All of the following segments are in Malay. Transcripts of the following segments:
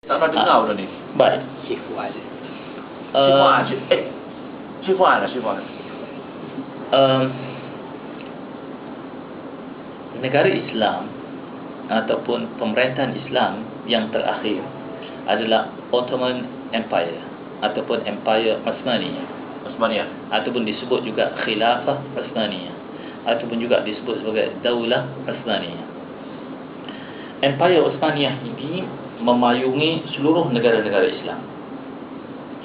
Tak pernah dengar benda ni. Baik. Cik Fuad. Cik Fuad lah. Negara Islam ataupun pemerintahan Islam yang terakhir adalah Ottoman Empire ataupun Empire Osmaniyah, ataupun disebut juga Khilafah Osmaniyah, ataupun juga disebut sebagai Daulah Osmaniyah. Empire Osmaniyah ini memayungi seluruh negara-negara Islam.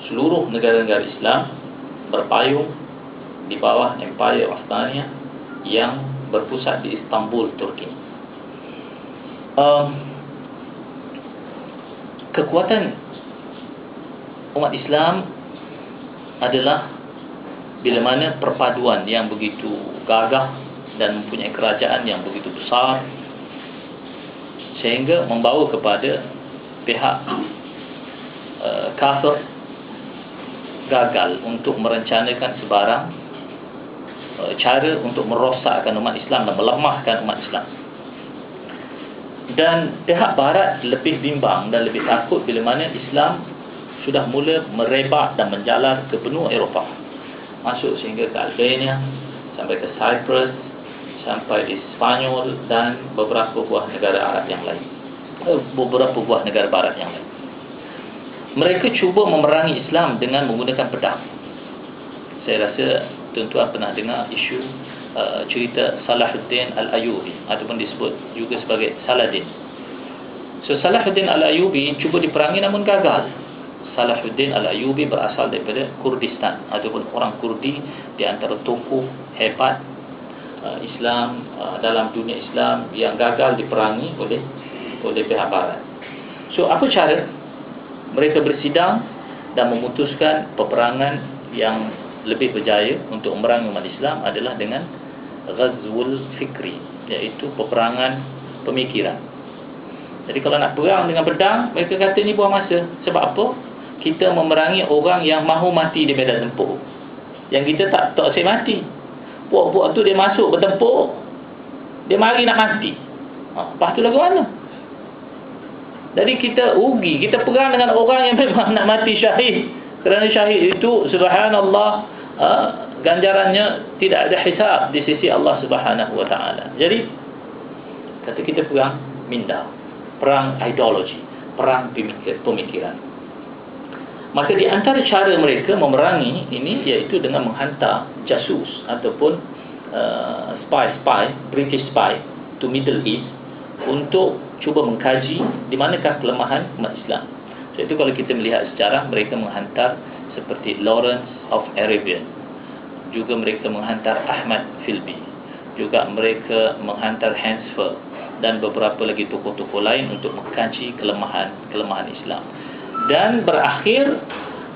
Seluruh negara-negara Islam berpayung di bawah Empire Osmaniyah yang berpusat di Istanbul, Turki. Kekuatan umat Islam adalah bila mana perpaduan yang begitu gagah dan mempunyai kerajaan yang begitu besar, sehingga membawa kepada pihak kafir gagal untuk merencanakan sebarang cara untuk merosakkan umat Islam dan melemahkan umat Islam. Dan pihak barat lebih bimbang dan lebih takut bila mana Islam sudah mula merebak dan menjalar ke benua Eropah, masuk sehingga ke Albania, sampai ke Cyprus, sampai di Spanyol dan beberapa buah negara Arab yang lain, beberapa buah negara barat yang lain. Mereka cuba memerangi Islam dengan menggunakan pedang. Saya rasa tuan-tuan pernah dengar isu cerita Salahuddin Al-Ayyubi ataupun disebut juga sebagai Saladin. So Salahuddin Al-Ayyubi cuba diperangi namun gagal. Salahuddin Al-Ayyubi berasal daripada Kurdistan ataupun orang Kurdi, di antara tokoh hebat Islam dalam dunia Islam yang gagal diperangi oleh pihak barat. So apa cara mereka bersidang dan memutuskan peperangan yang lebih berjaya untuk memerangi umat Islam adalah dengan Ghazwul Fikri, iaitu peperangan pemikiran. Jadi kalau nak perang dengan pedang, mereka kata ni buang masa. Sebab apa? Kita memerangi orang yang mahu mati di medan tempur, yang kita tak asyik mati. Puak-puak tu dia masuk bertempur, dia mari nak mati. Lepas tu lagu mana? Jadi kita rugi. Kita perang dengan orang yang memang nak mati syahid. Kerana syahid itu subhanallah, ganjarannya tidak ada hisab di sisi Allah Subhanahu wa taala. Jadi kata kita perang minda, perang ideologi, perang pemikiran. Maka di antara cara mereka memerangi ini iaitu dengan menghantar jasus ataupun spy, British spy to Middle East untuk cuba mengkaji di manakah kelemahan umat Islam. So itu kalau kita melihat sejarah, mereka menghantar seperti Lawrence of Arabian, juga mereka menghantar Ahmad Filbi, juga mereka menghantar Hansford dan beberapa lagi tokoh-tokoh lain untuk mengkaji kelemahan Islam. Dan berakhir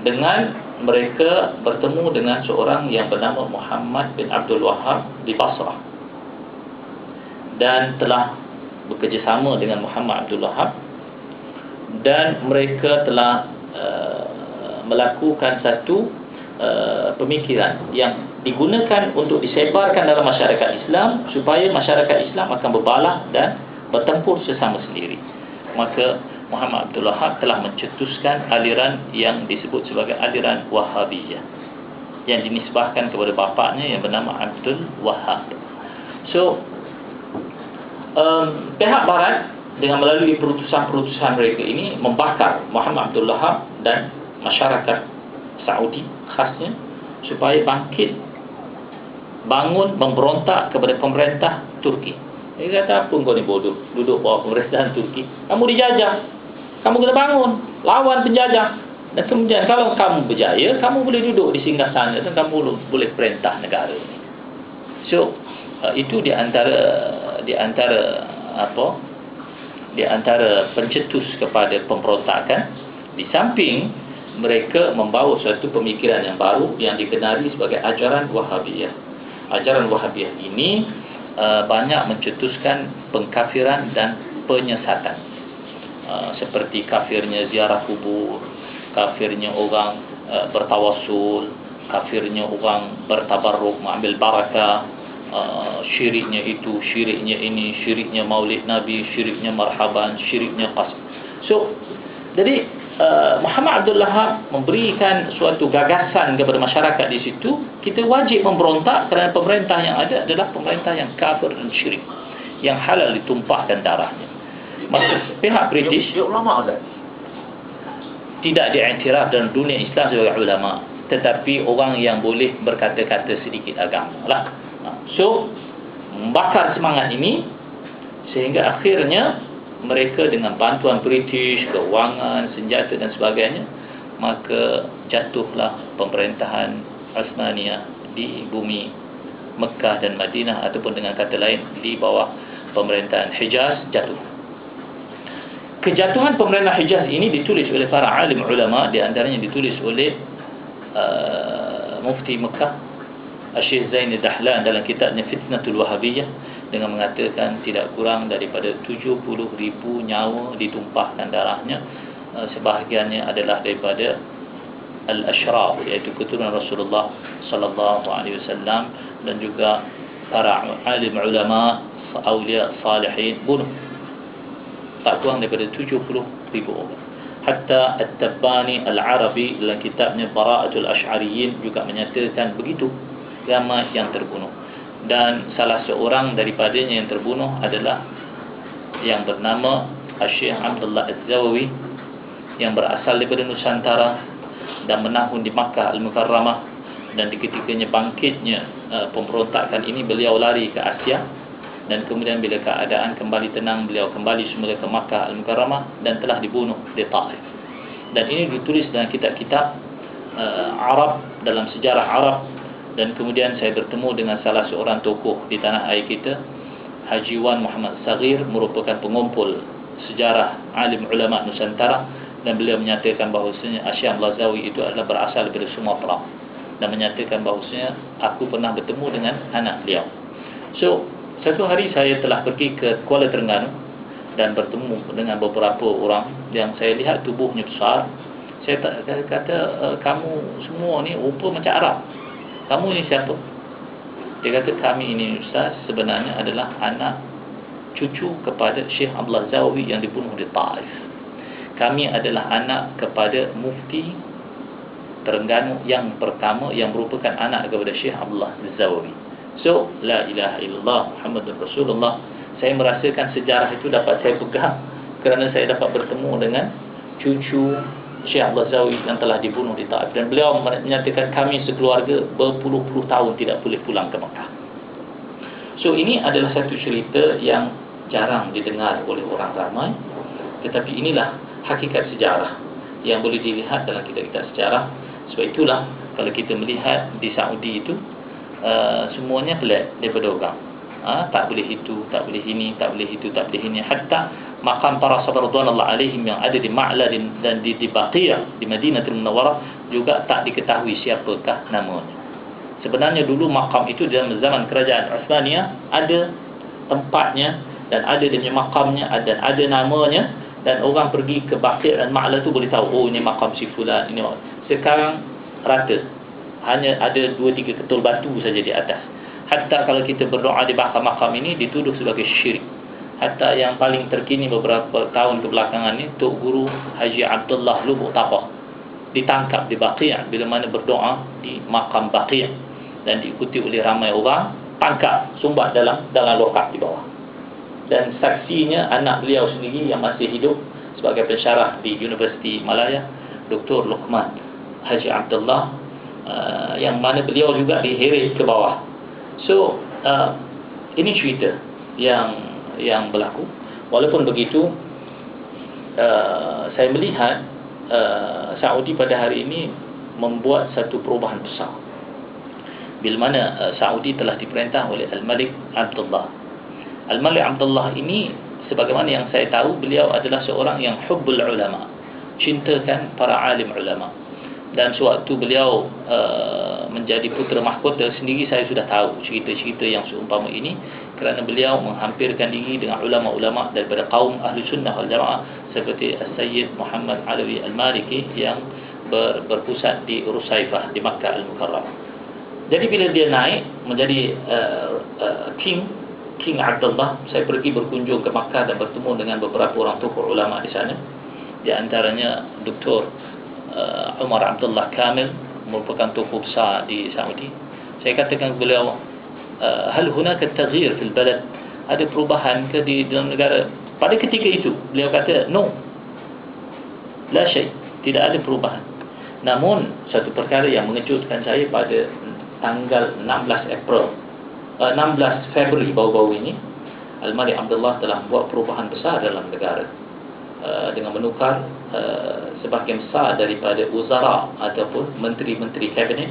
dengan mereka bertemu dengan seorang yang bernama Muhammad bin Abdul Wahhab di Basrah, dan telah bekerjasama dengan Muhammad Abdul Wahhab, dan mereka telah melakukan satu pemikiran yang digunakan untuk disebarkan dalam masyarakat Islam, supaya masyarakat Islam akan berbalah dan bertempur sesama sendiri. Maka Muhammad Abdul Wahhab telah mencetuskan aliran yang disebut sebagai aliran Wahhabiyah, yang dinisbahkan kepada bapaknya yang bernama Abdul Wahhab. So pihak barat dengan melalui perutusan-perutusan mereka ini membakar Muhammad Abdul Wahhab dan masyarakat Saudi khasnya, supaya bangkit, bangun, memberontak kepada pemerintah Turki. Dia kata, apa kau ni bodoh, duduk bawah pemerintahan Turki? Kamu dijajah, kamu kena bangun, lawan penjajah. Dan kemudian kalau kamu berjaya, kamu boleh duduk di singgasana dan kamu boleh perintah negara ini. So itu di antara pencetus kepada pemberontakan. Di samping mereka membawa suatu pemikiran yang baru yang dikenali sebagai ajaran Wahhabiyah. Ajaran Wahhabiyah ini banyak mencetuskan pengkafiran dan penyesatan, seperti kafirnya ziarah kubur, kafirnya orang bertawassul, kafirnya orang bertabarruk, mengambil barakah, syiriknya itu, syiriknya ini, syiriknya maulid Nabi, syiriknya marhaban, syiriknya qasm. So Jadi Muhammad Abdul Wahab memberikan suatu gagasan kepada masyarakat di situ. Kita wajib memberontak kerana pemerintah yang ada adalah pemerintah yang kafir dan syirik, yang halal ditumpahkan darahnya. Maka pihak British Dia ulama Ustaz. tidak diiktiraf dalam dunia Islam sebagai ulama, tetapi orang yang boleh berkata-kata sedikit agama lah. So membakar semangat ini sehingga akhirnya mereka dengan bantuan British, kewangan, senjata dan sebagainya, maka jatuhlah pemerintahan Uthmaniyah di bumi Mekah dan Madinah, ataupun dengan kata lain di bawah pemerintahan Hijaz jatuh. Kejatuhan pemerintah Hijaz ini ditulis oleh para alim ulama, di antaranya ditulis oleh Mufti Mekah Syekh Zain Dahlan dalam kitabnya Fitnatul Wahabiyah, dengan mengatakan tidak kurang daripada 70,000 nyawa ditumpahkan darahnya. Sebahagiannya adalah daripada al-ashraf, iaitu keturunan Rasulullah sallallahu alaihi wasallam, dan juga para alim ulama, awliya salihin bunuh tak kurang daripada 70,000 orang. Hatta At-Tabbani Al-Arabi dalam kitabnya Bara'atul Ash'ariyin juga menyatakan begitu ramai yang terbunuh. Dan salah seorang daripadanya yang terbunuh adalah yang bernama Syekh Abdullah Az-Zawawi, yang berasal daripada Nusantara dan menahun di Makkah Al-Mukarramah. Dan di ketikanya bangkitnya pemberontakan ini, beliau lari ke Asia, dan kemudian bila keadaan kembali tenang, beliau kembali semula ke Makkah Al-Mukarramah dan telah dibunuh di Taif. Dan ini ditulis dalam kitab-kitab Arab, dalam sejarah Arab. Dan kemudian saya bertemu dengan salah seorang tokoh di tanah air kita, Haji Wan Muhammad Saghir, merupakan pengumpul sejarah alim ulama Nusantara, dan beliau menyatakan bahawasanya Syekh Al-Zawi itu adalah berasal daripada Sumatera, dan menyatakan bahawasanya aku pernah bertemu dengan anak beliau. So satu hari saya telah pergi ke Kuala Terengganu dan bertemu dengan beberapa orang yang saya lihat tubuhnya besar. Saya kata, kamu semua ni rupa macam Arab. Kamu ni siapa? Dia kata, kami ini Ustaz sebenarnya adalah anak cucu kepada Syekh Abdullah Zawawi yang dibunuh di Taif. Kami adalah anak kepada Mufti Terengganu yang pertama, yang merupakan anak kepada Syekh Abdullah Zawawi. So, la ilaha illallah Muhammadur Rasulullah. Saya merasakan sejarah itu dapat saya pegang kerana saya dapat bertemu dengan cucu Syekh Abdullah Zawawi yang telah dibunuh di Taif. Dan beliau menyatakan kami sekeluarga berpuluh-puluh tahun tidak boleh pulang ke Mekah. So, ini adalah satu cerita yang jarang didengar oleh orang ramai, tetapi inilah hakikat sejarah yang boleh dilihat dalam kitab-kitab sejarah. Sebab itulah kalau kita melihat di Saudi itu, semuanya pelik daripada orang. Tak boleh itu, tak boleh ini, tak boleh itu, tak boleh ini. Hatta makam para sahabat radhiyallahu alaihim yang ada di Ma'la dan di Baqiyah di Madinatul Munawwarah juga tak diketahui siapakah namanya. Sebenarnya dulu makam itu dalam zaman kerajaan Uthmaniyah ada tempatnya dan ada dia punya makamnya dan ada namanya, dan orang pergi ke Baqiyah dan Ma'la tu boleh tahu, oh ini makam si fulan, ini. Sekarang rata, hanya ada 2-3 ketul batu saja di atas. Hatta kalau kita berdoa di makam ini dituduh sebagai syirik. Hatta yang paling terkini beberapa tahun kebelakangan ni, Tok Guru Haji Abdullah Lubuk Tapah ditangkap di Baqiyah bila mana berdoa di makam Baqiyah, dan diikuti oleh ramai orang, tangkap, sumbat dalam lokap di bawah. Dan saksinya anak beliau sendiri yang masih hidup sebagai pensyarah di Universiti Malaya, Dr. Luqman Haji Abdullah, yang mana beliau juga diheret ke bawah. So ini cerita yang berlaku. Walaupun begitu, saya melihat Saudi pada hari ini membuat satu perubahan besar bila mana Saudi telah diperintah oleh Al-Malik Abdullah. Al-Malik Abdullah ini, sebagaimana yang saya tahu, beliau adalah seorang yang hubbul ulama, cintakan para alim ulama. Dan sewaktu beliau menjadi putera mahkota sendiri, saya sudah tahu cerita-cerita yang seumpama ini, kerana beliau menghampirkan diri dengan ulama-ulama daripada kaum Ahli Sunnah wal Jamaah seperti Sayyid Muhammad Alawi Al-Maliki yang berpusat di Rusaifah di Makkah Al-Mukarramah. Jadi bila dia naik menjadi King Abdullah, saya pergi berkunjung ke Makkah dan bertemu dengan beberapa orang tokoh ulama di sana. Di antaranya Dr. Umar Abdullah Kamil, merupakan tokoh besar di Saudi. Saya katakan kepada beliau, hal hunaka taghyir fil balad, ada perubahan ke di dalam negara? Pada ketika itu beliau kata no, la syai', tidak ada perubahan. Namun satu perkara yang mengejutkan saya pada tanggal 16 Februari baru-baru ini, Al-Malik Abdullah telah buat perubahan besar dalam negara, dengan menukar sebahagian besar daripada uzara ataupun menteri-menteri kabinet.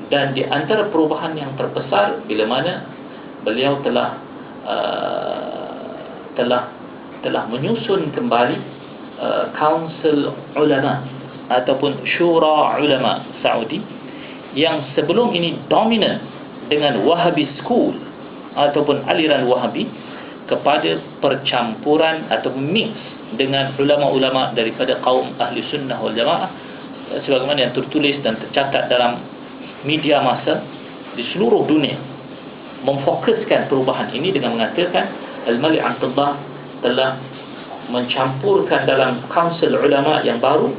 Dan di antara perubahan yang terbesar bila mana beliau telah menyusun kembali Council Ulama ataupun Syura Ulama Saudi, yang sebelum ini dominan dengan Wahhabi School ataupun aliran Wahhabi, kepada percampuran atau mix dengan ulama-ulama daripada kaum Ahli Sunnah wal Jamaah, sebagaimana yang tertulis dan tercatat dalam media massa di seluruh dunia, memfokuskan perubahan ini dengan mengatakan Al-Malik Abdullah telah mencampurkan dalam kaunsil ulama yang baru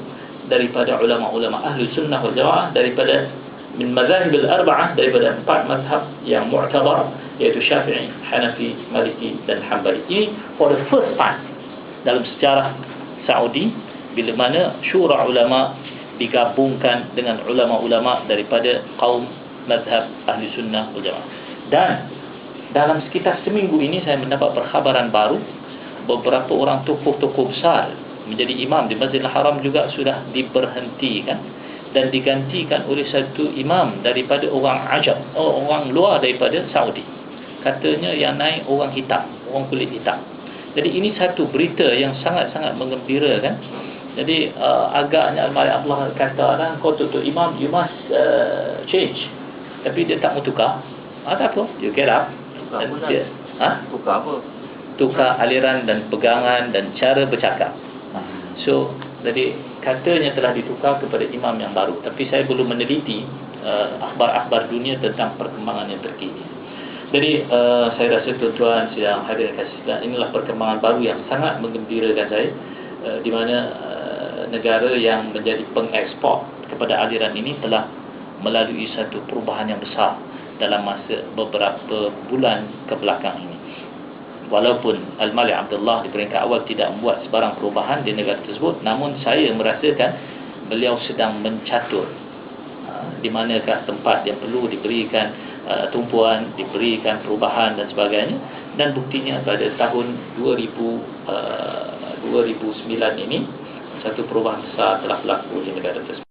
daripada ulama-ulama Ahli Sunnah wal Jamaah, daripada min mazahib al-arba'ah, daripada 4 mazhab yang mu'tabar, iaitu Syafi'i, Hanafi, Maliki dan Hanbali. Ini for the first time dalam sejarah Saudi, bila mana syura ulama digabungkan dengan ulama-ulama daripada kaum mazhab Ahli Sunnah wal Jamaah. Dan dalam sekitar seminggu ini saya mendapat perkhabaran baru, beberapa orang tokoh-tokoh besar menjadi imam di Masjidil Haram juga sudah diberhentikan dan digantikan oleh satu imam daripada orang Ajam, orang luar daripada Saudi. Katanya yang naik orang hitam, orang kulit hitam. Jadi ini satu berita yang sangat-sangat menggembirakan. Jadi agaknya Al-Malik Abdullah kata, kau tutup imam, you must change. Tapi dia tak mau tukar. Tak apa, you get up. Tukar apa? Tukar aliran dan pegangan dan cara bercakap. So, jadi katanya telah ditukar kepada imam yang baru. Tapi saya belum meneliti akhbar-akhbar dunia tentang perkembangan yang terkini. Jadi saya rasa tuan-tuan sidang hadirin kasih sekalian, inilah perkembangan baru yang sangat menggembirakan saya, di mana negara yang menjadi pengekspor kepada aliran ini telah melalui satu perubahan yang besar dalam masa beberapa bulan kebelakang ini. Walaupun Al-Malik Abdullah di peringkat awal tidak membuat sebarang perubahan di negara tersebut, namun saya merasakan beliau sedang mencatur di manakah tempat yang perlu diberikan tumpuan, diberikan perubahan dan sebagainya. Dan buktinya pada tahun 2009 ini satu perubahan besar telah berlaku di negara tersebut.